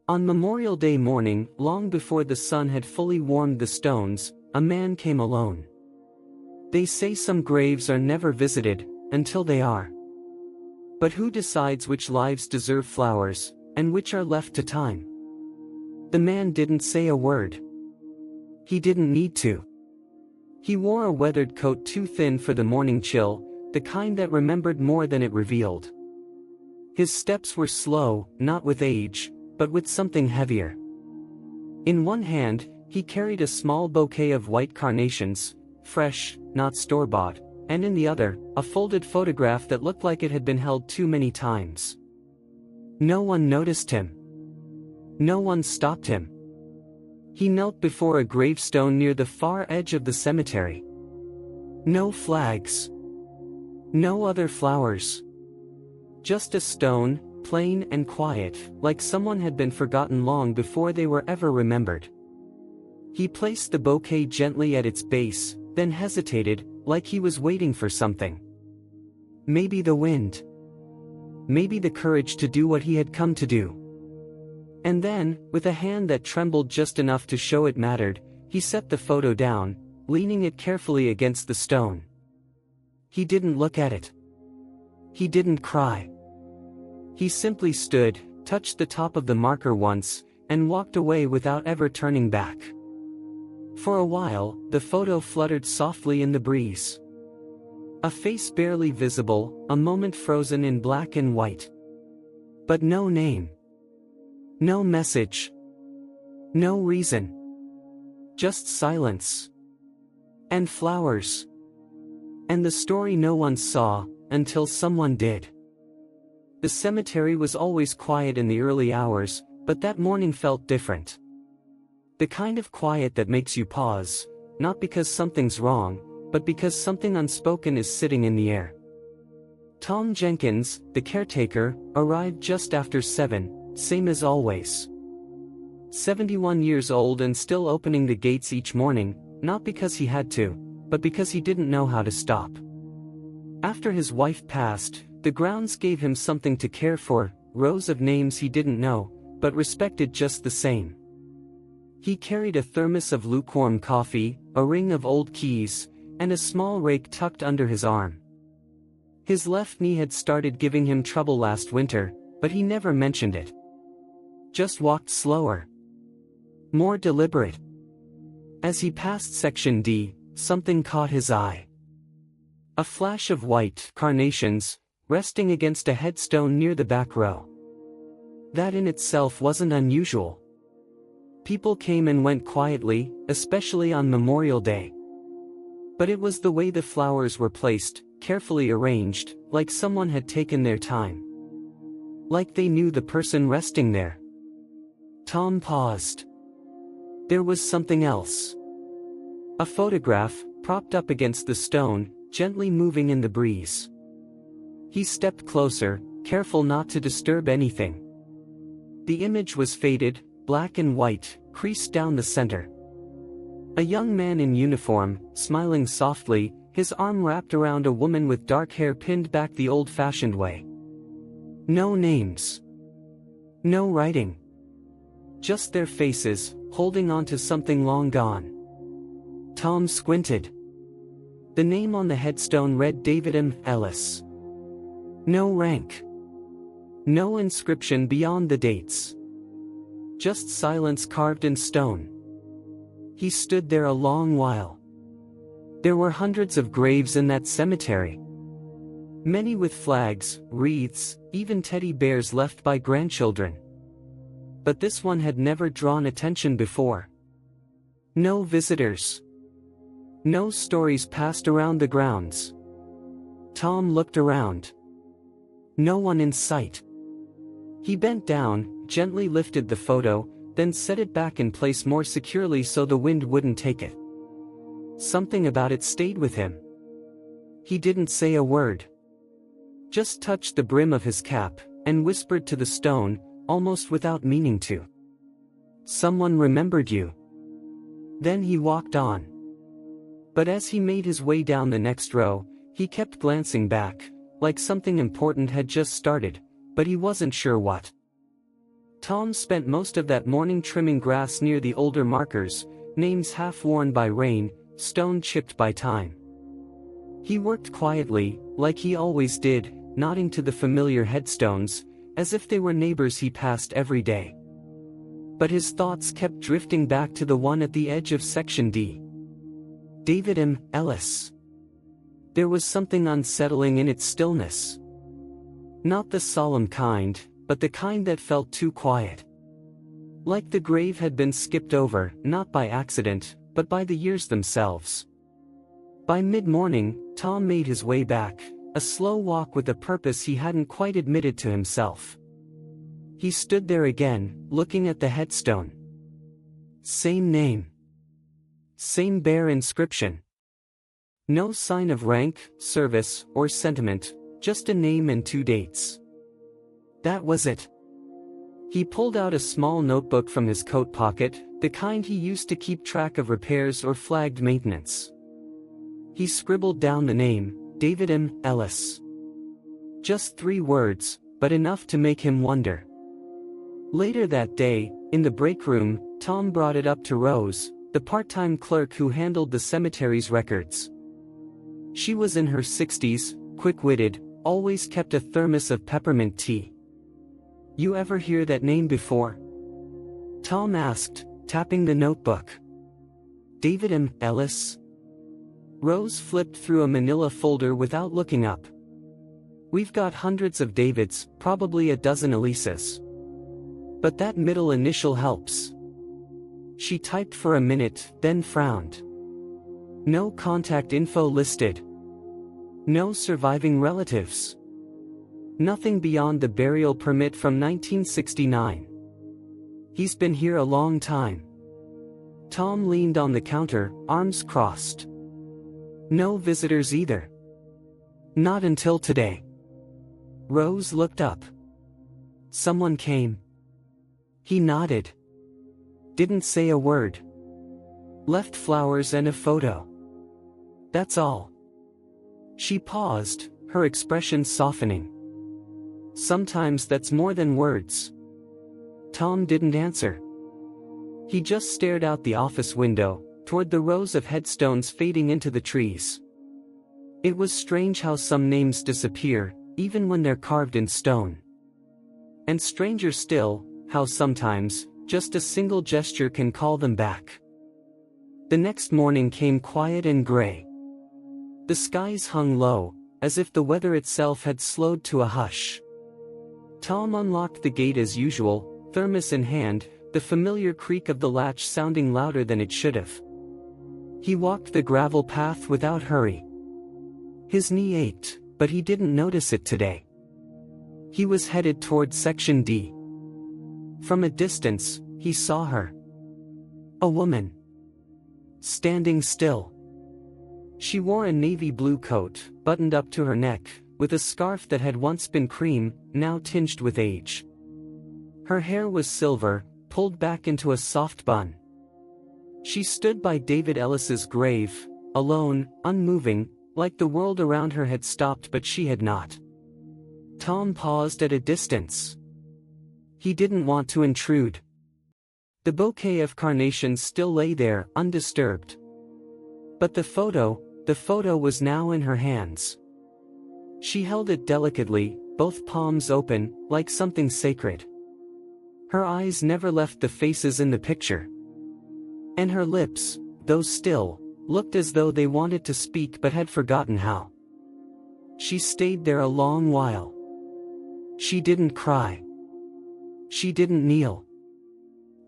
On Memorial Day morning, long before the sun had fully warmed the stones, a man came alone. They say some graves are never visited, until they are. But who decides which lives deserve flowers, and which are left to time? The man didn't say a word. He didn't need to. He wore a weathered coat too thin for the morning chill, the kind that remembered more than it revealed. His steps were slow, not with age, but with something heavier. In one hand, he carried a small bouquet of white carnations, fresh, not store-bought, and in the other, a folded photograph that looked like it had been held too many times. No one noticed him. No one stopped him. He knelt before a gravestone near the far edge of the cemetery. No flags. No other flowers. Just a stone, plain and quiet, like someone had been forgotten long before they were ever remembered. He placed the bouquet gently at its base, then hesitated, like he was waiting for something. Maybe the wind. Maybe the courage to do what he had come to do. And then, with a hand that trembled just enough to show it mattered, he set the photo down, leaning it carefully against the stone. He didn't look at it. He didn't cry. He simply stood, touched the top of the marker once, and walked away without ever turning back. For a while, the photo fluttered softly in the breeze. A face barely visible, a moment frozen in black and white. But no name. No message. No reason. Just silence. And flowers. And the story no one saw, until someone did. The cemetery was always quiet in the early hours, but that morning felt different. The kind of quiet that makes you pause, not because something's wrong, but because something unspoken is sitting in the air. Tom Jenkins, the caretaker, arrived just after 7, same as always. 71 years old and still opening the gates each morning, not because he had to, but because he didn't know how to stop. After his wife passed, the grounds gave him something to care for, rows of names he didn't know, but respected just the same. He carried a thermos of lukewarm coffee, a ring of old keys, and a small rake tucked under his arm. His left knee had started giving him trouble last winter, but he never mentioned it. Just walked slower. More deliberate. As he passed Section D, something caught his eye. A flash of white carnations, resting against a headstone near the back row. That in itself wasn't unusual. People came and went quietly, especially on Memorial Day. But it was the way the flowers were placed, carefully arranged, like someone had taken their time. Like they knew the person resting there. Tom paused. There was something else. A photograph, propped up against the stone, gently moving in the breeze. He stepped closer, careful not to disturb anything. The image was faded, black and white, creased down the center. A young man in uniform, smiling softly, his arm wrapped around a woman with dark hair pinned back the old-fashioned way. No names. No writing. Just their faces, holding on to something long gone. Tom squinted. The name on the headstone read David M. Ellis. No rank. No inscription beyond the dates. Just silence carved in stone. He stood there a long while. There were hundreds of graves in that cemetery. Many with flags, wreaths, even teddy bears left by grandchildren. But this one had never drawn attention before. No visitors. No stories passed around the grounds. Tom looked around. No one in sight. He bent down, gently lifted the photo, then set it back in place more securely so the wind wouldn't take it. Something about it stayed with him. He didn't say a word. Just touched the brim of his cap, and whispered to the stone, almost without meaning to. Someone remembered you. Then he walked on. But as he made his way down the next row, he kept glancing back, like something important had just started, but he wasn't sure what. Tom spent most of that morning trimming grass near the older markers, names half-worn by rain, stone chipped by time. He worked quietly, like he always did, nodding to the familiar headstones, as if they were neighbors he passed every day. But his thoughts kept drifting back to the one at the edge of Section D. David M. Ellis. There was something unsettling in its stillness. Not the solemn kind, but the kind that felt too quiet. Like the grave had been skipped over, not by accident, but by the years themselves. By mid-morning, Tom made his way back, a slow walk with a purpose he hadn't quite admitted to himself. He stood there again, looking at the headstone. Same name. Same bare inscription. No sign of rank, service, or sentiment, just a name and 2 dates. That was it. He pulled out a small notebook from his coat pocket, the kind he used to keep track of repairs or flagged maintenance. He scribbled down the name, David M. Ellis. Just 3 words, but enough to make him wonder. Later that day, in the break room, Tom brought it up to Rose, the part-time clerk who handled the cemetery's records. She was in her 60s, quick-witted, always kept a thermos of peppermint tea. "You ever hear that name before?" Tom asked, tapping the notebook. "David M. Ellis?" Rose flipped through a manila folder without looking up. "We've got hundreds of Davids, probably a dozen Elises. But that middle initial helps." She typed for a minute, then frowned. "No contact info listed. No surviving relatives. Nothing beyond the burial permit from 1969. He's been here a long time." Tom leaned on the counter, arms crossed. "No visitors either." "Not until today." Rose looked up. "Someone came." He nodded. "Didn't say a word. Left flowers and a photo. That's all." She paused, her expression softening. "Sometimes that's more than words." Tom didn't answer. He just stared out the office window, toward the rows of headstones fading into the trees. It was strange how some names disappear, even when they're carved in stone. And stranger still, how sometimes, just a single gesture can call them back. The next morning came quiet and gray. The skies hung low, as if the weather itself had slowed to a hush. Tom unlocked the gate as usual, thermos in hand, the familiar creak of the latch sounding louder than it should have. He walked the gravel path without hurry. His knee ached, but he didn't notice it today. He was headed toward Section D. From a distance, he saw her. A woman. Standing still. She wore a navy blue coat, buttoned up to her neck, with a scarf that had once been cream, now tinged with age. Her hair was silver, pulled back into a soft bun. She stood by David Ellis's grave, alone, unmoving, like the world around her had stopped but she had not. Tom paused at a distance. He didn't want to intrude. The bouquet of carnations still lay there, undisturbed. But the photo was now in her hands. She held it delicately, both palms open, like something sacred. Her eyes never left the faces in the picture. And her lips, though still, looked as though they wanted to speak but had forgotten how. She stayed there a long while. She didn't cry. She didn't kneel.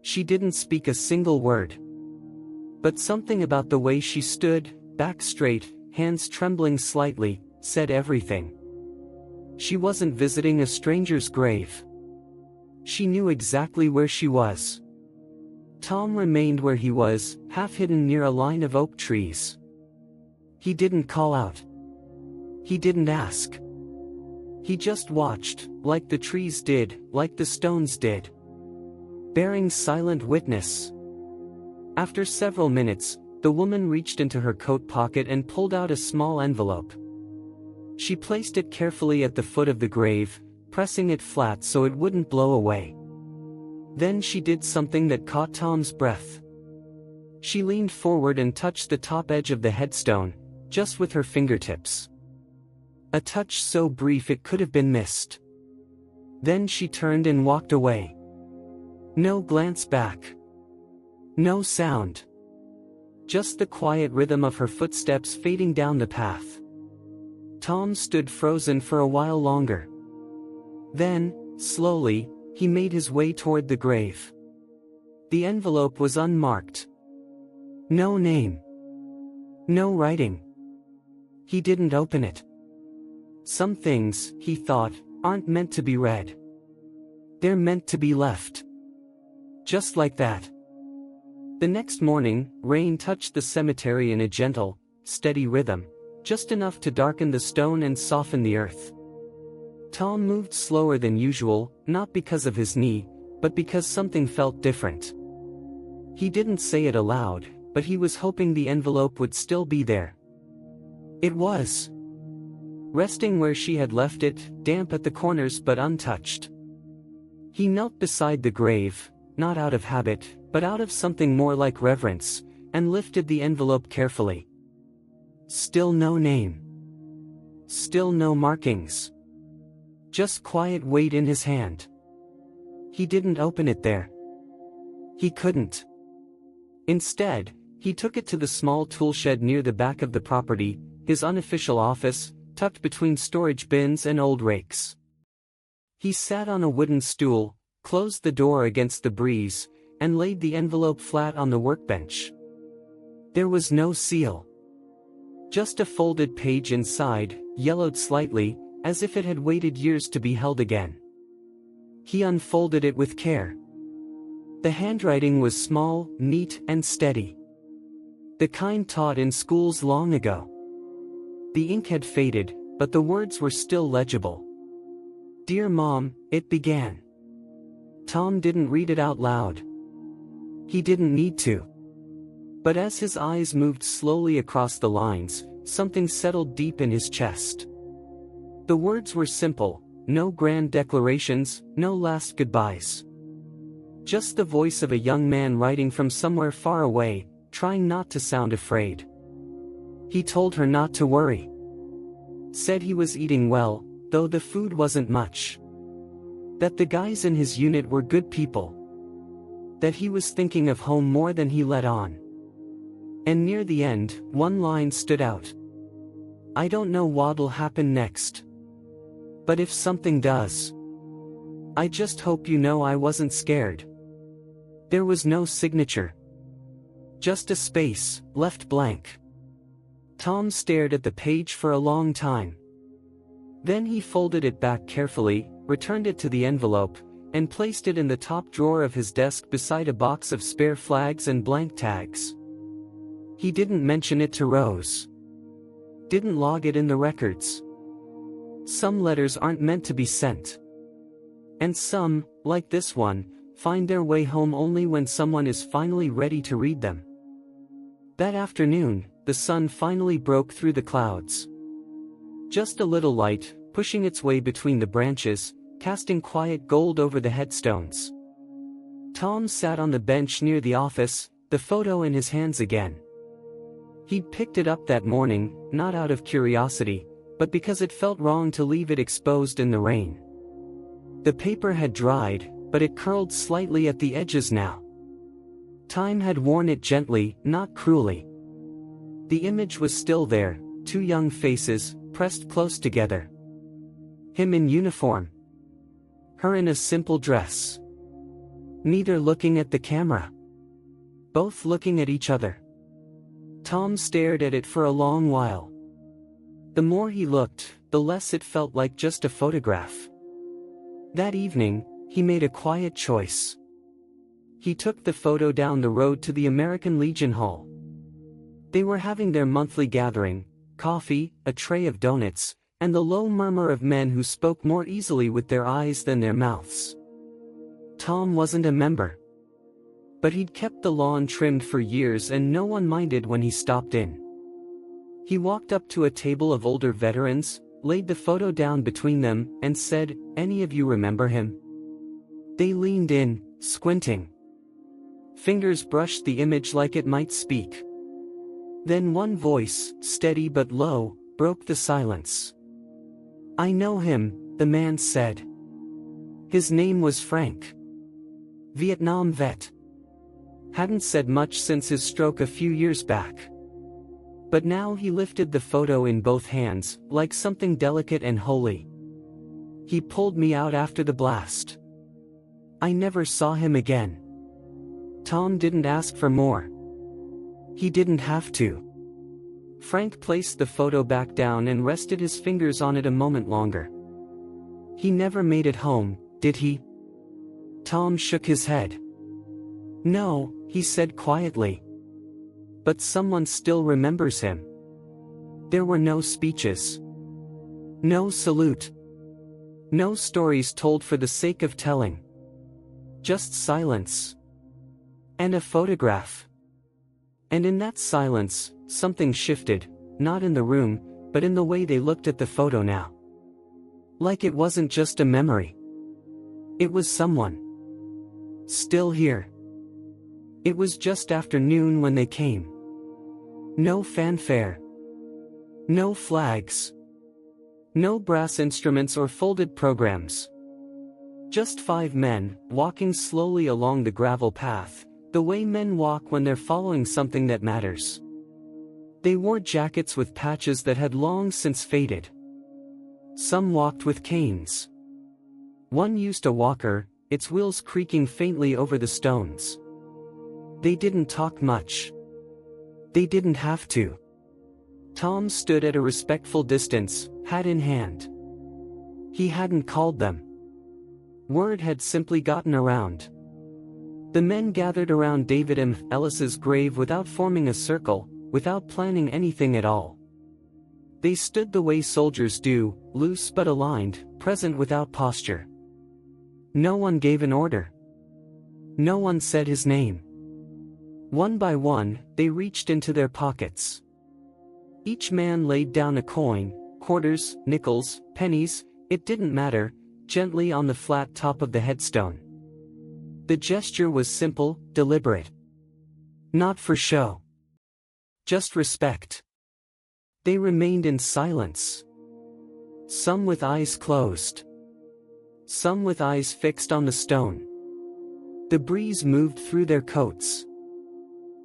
She didn't speak a single word. But something about the way she stood, back straight, hands trembling slightly, said everything. She wasn't visiting a stranger's grave. She knew exactly where she was. Tom remained where he was, half hidden near a line of oak trees. He didn't call out. He didn't ask. He just watched, like the trees did, like the stones did. Bearing silent witness. After several minutes, the woman reached into her coat pocket and pulled out a small envelope. She placed it carefully at the foot of the grave, pressing it flat so it wouldn't blow away. Then she did something that caught Tom's breath. She leaned forward and touched the top edge of the headstone, just with her fingertips. A touch so brief it could have been missed. Then she turned and walked away. No glance back. No sound. Just the quiet rhythm of her footsteps fading down the path. Tom stood frozen for a while longer. Then, slowly, he made his way toward the grave. The envelope was unmarked. No name. No writing. He didn't open it. Some things, he thought, aren't meant to be read. They're meant to be left. Just like that. The next morning, rain touched the cemetery in a gentle, steady rhythm, just enough to darken the stone and soften the earth. Tom moved slower than usual, not because of his knee, but because something felt different. He didn't say it aloud, but he was hoping the envelope would still be there. It was. Resting where she had left it, damp at the corners but untouched. He knelt beside the grave, not out of habit, but out of something more like reverence, and lifted the envelope carefully. Still no name. Still no markings. Just quiet weight in his hand. He didn't open it there. He couldn't. Instead, he took it to the small toolshed near the back of the property, his unofficial office, tucked between storage bins and old rakes. He sat on a wooden stool, closed the door against the breeze, and laid the envelope flat on the workbench. There was no seal. Just a folded page inside, yellowed slightly, as if it had waited years to be held again. He unfolded it with care. The handwriting was small, neat, and steady. The kind taught in schools long ago. The ink had faded, but the words were still legible. "Dear Mom," it began. Tom didn't read it out loud. He didn't need to. But as his eyes moved slowly across the lines, something settled deep in his chest. The words were simple, no grand declarations, no last goodbyes. Just the voice of a young man writing from somewhere far away, trying not to sound afraid. He told her not to worry. Said he was eating well, though the food wasn't much. That the guys in his unit were good people. That he was thinking of home more than he let on. And near the end, one line stood out. "I don't know what'll happen next. But if something does, I just hope you know I wasn't scared." There was no signature. Just a space, left blank. Tom stared at the page for a long time. Then he folded it back carefully, returned it to the envelope, and placed it in the top drawer of his desk beside a box of spare flags and blank tags. He didn't mention it to Rose. Didn't log it in the records. Some letters aren't meant to be sent. And some, like this one, find their way home only when someone is finally ready to read them. That afternoon, the sun finally broke through the clouds. Just a little light, pushing its way between the branches, casting quiet gold over the headstones. Tom sat on the bench near the office, the photo in his hands again. He'd picked it up that morning, not out of curiosity, but because it felt wrong to leave it exposed in the rain. The paper had dried, but it curled slightly at the edges now. Time had worn it gently, not cruelly. The image was still there, two young faces, pressed close together. Him in uniform. Her in a simple dress. Neither looking at the camera. Both looking at each other. Tom stared at it for a long while. The more he looked, the less it felt like just a photograph. That evening, he made a quiet choice. He took the photo down the road to the American Legion Hall. They were having their monthly gathering, coffee, a tray of donuts, and the low murmur of men who spoke more easily with their eyes than their mouths. Tom wasn't a member. But he'd kept the lawn trimmed for years and no one minded when he stopped in. He walked up to a table of older veterans, laid the photo down between them, and said, "Any of you remember him?" They leaned in, squinting. Fingers brushed the image like it might speak. Then one voice, steady but low, broke the silence. "I know him," the man said. His name was Frank. Vietnam vet. Hadn't said much since his stroke a few years back. But now he lifted the photo in both hands, like something delicate and holy. "He pulled me out after the blast. I never saw him again." Tom didn't ask for more. He didn't have to. Frank placed the photo back down and rested his fingers on it a moment longer. "He never made it home, did he?" Tom shook his head. "No," he said quietly. "But someone still remembers him." There were no speeches. No salute. No stories told for the sake of telling. Just silence. And a photograph. And in that silence, something shifted, not in the room, but in the way they looked at the photo now. Like it wasn't just a memory. It was someone. Still here. It was just after noon when they came. No fanfare. No flags. No brass instruments or folded programs. Just 5 men, walking slowly along the gravel path, the way men walk when they're following something that matters. They wore jackets with patches that had long since faded. Some walked with canes. One used a walker, its wheels creaking faintly over the stones. They didn't talk much. They didn't have to. Tom stood at a respectful distance, hat in hand. He hadn't called them. Word had simply gotten around. The men gathered around David M. Ellis's grave without forming a circle, without planning anything at all. They stood the way soldiers do, loose but aligned, present without posture. No one gave an order. No one said his name. One by one, they reached into their pockets. Each man laid down a coin, quarters, nickels, pennies, it didn't matter, gently on the flat top of the headstone. The gesture was simple, deliberate. Not for show. Just respect. They remained in silence. Some with eyes closed. Some with eyes fixed on the stone. The breeze moved through their coats.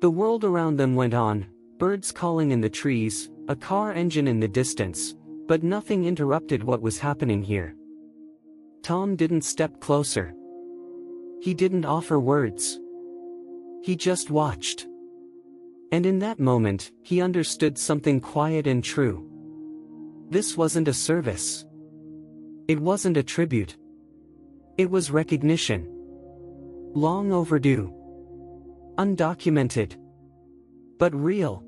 The world around them went on, birds calling in the trees, a car engine in the distance, but nothing interrupted what was happening here. Tom didn't step closer. He didn't offer words. He just watched. And in that moment, he understood something quiet and true. This wasn't a service. It wasn't a tribute. It was recognition. Long overdue. Undocumented. But real.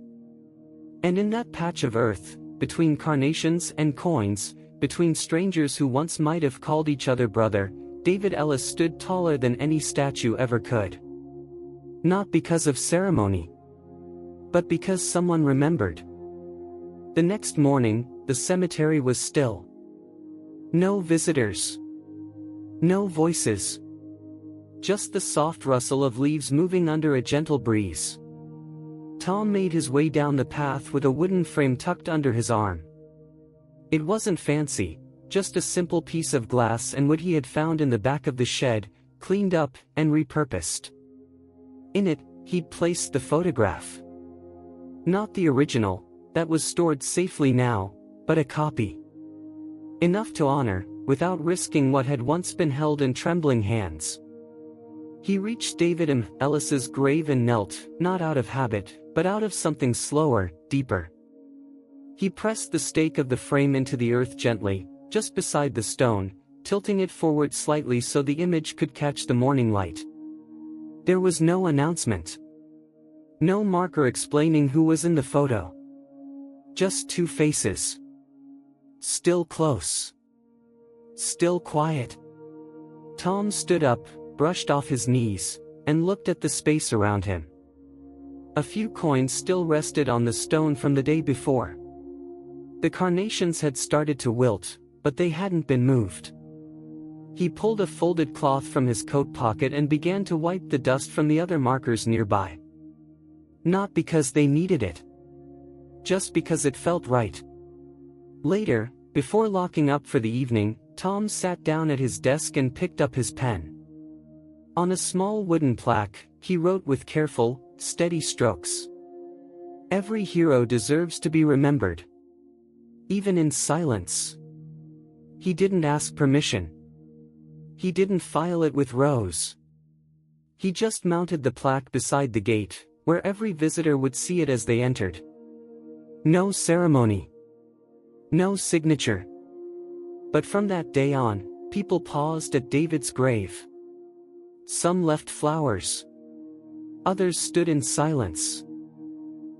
And in that patch of earth, between carnations and coins, between strangers who once might have called each other brother, David Ellis stood taller than any statue ever could. Not because of ceremony, but because someone remembered. The next morning, the cemetery was still. No visitors. No voices. Just the soft rustle of leaves moving under a gentle breeze. Tom made his way down the path with a wooden frame tucked under his arm. It wasn't fancy, just a simple piece of glass and wood he had found in the back of the shed, cleaned up and repurposed. In it, he'd placed the photograph. Not the original, that was stored safely now, but a copy. Enough to honor, without risking what had once been held in trembling hands. He reached David M. Ellis's grave and knelt, not out of habit, but out of something slower, deeper. He pressed the stake of the frame into the earth gently, just beside the stone, tilting it forward slightly so the image could catch the morning light. There was no announcement. No marker explaining who was in the photo. Just 2 faces. Still close. Still quiet. Tom stood up, brushed off his knees, and looked at the space around him. A few coins still rested on the stone from the day before. The carnations had started to wilt, but they hadn't been moved. He pulled a folded cloth from his coat pocket and began to wipe the dust from the other markers nearby. Not because they needed it. Just because it felt right. Later, before locking up for the evening, Tom sat down at his desk and picked up his pen. On a small wooden plaque, he wrote with careful, steady strokes. Every hero deserves to be remembered. Even in silence. He didn't ask permission. He didn't file it with Rose. He just mounted the plaque beside the gate, where every visitor would see it as they entered. No ceremony. No signature. But from that day on, people paused at David's grave. Some left flowers. Others stood in silence.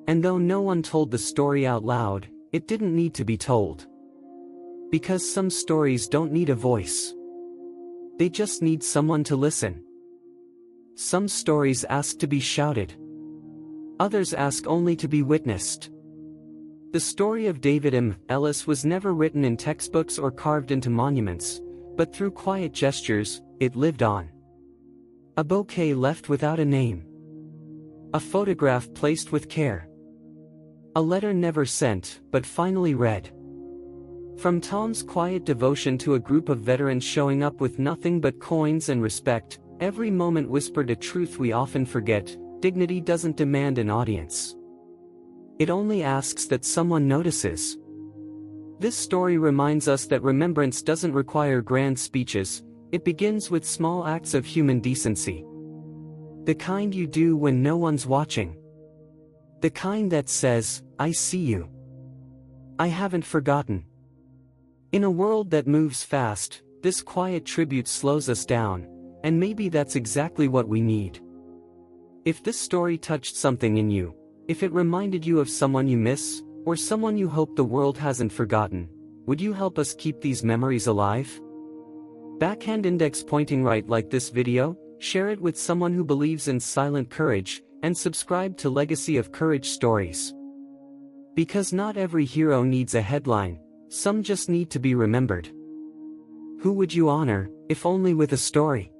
And though no one told the story out loud, it didn't need to be told. Because some stories don't need a voice. They just need someone to listen. Some stories ask to be shouted. Others ask only to be witnessed. The story of David M. Ellis was never written in textbooks or carved into monuments, but through quiet gestures, it lived on. A bouquet left without a name. A photograph placed with care. A letter never sent, but finally read. From Tom's quiet devotion to a group of veterans showing up with nothing but coins and respect, every moment whispered a truth we often forget: dignity doesn't demand an audience. It only asks that someone notices. This story reminds us that remembrance doesn't require grand speeches, it begins with small acts of human decency. The kind you do when no one's watching. The kind that says, "I see you. I haven't forgotten." In a world that moves fast, this quiet tribute slows us down, and maybe that's exactly what we need. If this story touched something in you, if it reminded you of someone you miss, or someone you hope the world hasn't forgotten, would you help us keep these memories alive? Backhand index pointing right like this video, share it with someone who believes in silent courage, and subscribe to Legacy of Courage Stories. Because not every hero needs a headline, some just need to be remembered. Who would you honor, if only with a story?